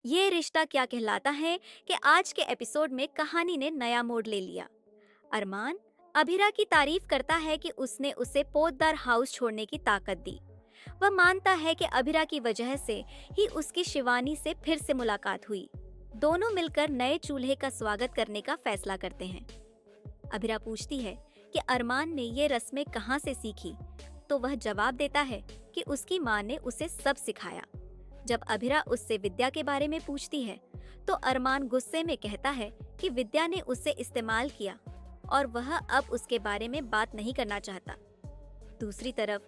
ये रिश्ता क्या कहलाता है कि आज के एपिसोड में कहानी ने नया मोड़ ले लिया। अरमान अभिरा की तारीफ करता है कि उसने उसे पोतदार हाउस छोड़ने की ताकत दी। वह मानता है कि अभिरा की वजह से ही उसकी शिवानी से फिर से मुलाकात हुई। दोनों मिलकर नए चूल्हे का स्वागत करने का फैसला करते हैं। अभिरा पूछती है कि अरमान ने ये रस्में कहाँ से सीखी, तो वह जवाब देता है कि उसकी माँ ने उसे सब सिखाया। जब अभिरा उससे विद्या के बारे में पूछती है, तो अरमान गुस्से में कहता है कि विद्या ने उसे इस्तेमाल किया और वह अब उसके बारे में बात नहीं करना चाहता। दूसरी तरफ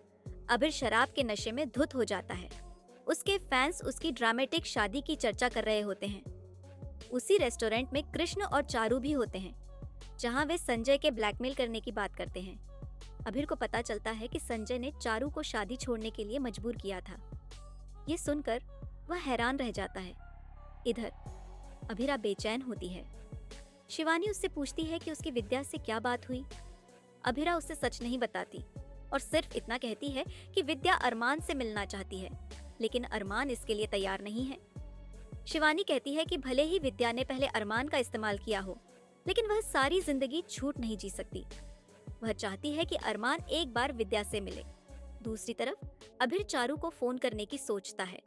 अभिर शराब के नशे में धुत हो जाता है। उसके फैंस उसकी ड्रामेटिक शादी की चर्चा कर रहे होते हैं। उसी रेस्टोरेंट में कृष्ण और चारू भी होते हैं, जहां वे संजय के ब्लैकमेल करने की बात करते हैं। अभिर को पता चलता है कि संजय ने चारू को शादी छोड़ने के लिए मजबूर किया था। ये सुनकर वह हैरान रह जाता है। इधर अभिरा बेचैन होती है। शिवानी उससे पूछती है कि उसकी विद्या से क्या बात हुई। अभिरा उससे सच नहीं बताती और सिर्फ इतना कहती है कि विद्या अरमान से मिलना चाहती है, लेकिन अरमान इसके लिए तैयार नहीं है। शिवानी कहती है कि भले ही विद्या ने पहले अरमान का इस्तेमाल किया हो, लेकिन वह सारी जिंदगी झूठ नहीं जी सकती। वह चाहती है कि अरमान एक बार विद्या से मिले। दूसरी तरफ अभिर चारू को फोन करने की सोचता है,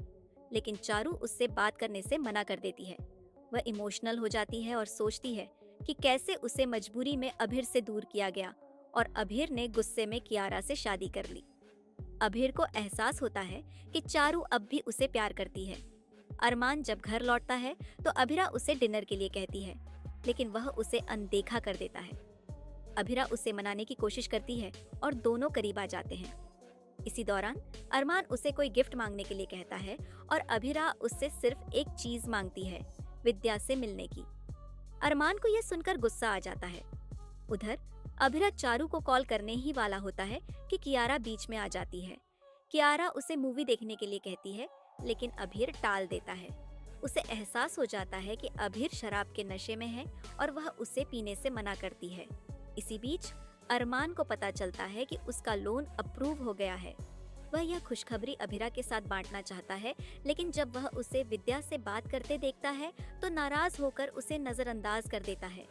लेकिन चारू उससे बात करने से मना कर देती है। वह इमोशनल हो जाती है और सोचती है कि कैसे उसे मजबूरी में अभिर से दूर किया गया और अभिर ने गुस्से में कियारा से शादी कर ली। अभिर को एहसास होता है कि चारू अब भी उसे प्यार करती है। अरमान जब घर लौटता है तो अभिरा उसे डिनर के लिए कहती है, लेकिन वह उसे अनदेखा कर देता है। अभिरा उसे मनाने की कोशिश करती है और दोनों करीब आ जाते हैं। इसी दौरान अरमान उसे कोई गिफ्ट मांगने के लिए कहता है और अभिरा उससे सिर्फ एक चीज मांगती है, विद्या से मिलने की। अरमान को यह सुनकर गुस्सा आ जाता है। उधर अभिरा चारू को कॉल करने ही वाला होता है कि कियारा बीच में आ जाती है। कियारा उसे मूवी देखने के लिए कहती है, लेकिन अभिर टाल देता है। उसे एहसास हो जाता है कि अभिर शराब के नशे में है और वह उसे पीने से मना करती है। इसी बीच अरमान को पता चलता है कि उसका लोन अप्रूव हो गया है। वह यह खुशखबरी अभिरा के साथ बांटना चाहता है, लेकिन जब वह उसे विद्या से बात करते देखता है तो नाराज होकर उसे नजरअंदाज कर देता है।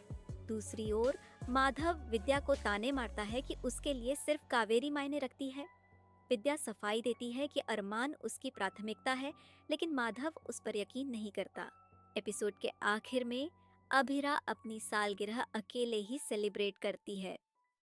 दूसरी ओर माधव विद्या को ताने मारता है कि उसके लिए सिर्फ कावेरी मायने रखती है। विद्या सफाई देती है कि अरमान उसकी प्राथमिकता है, लेकिन माधव उस पर यकीन नहीं करता। एपिसोड के आखिर में अभिरा अपनी सालगिरह अकेले ही सेलिब्रेट करती है।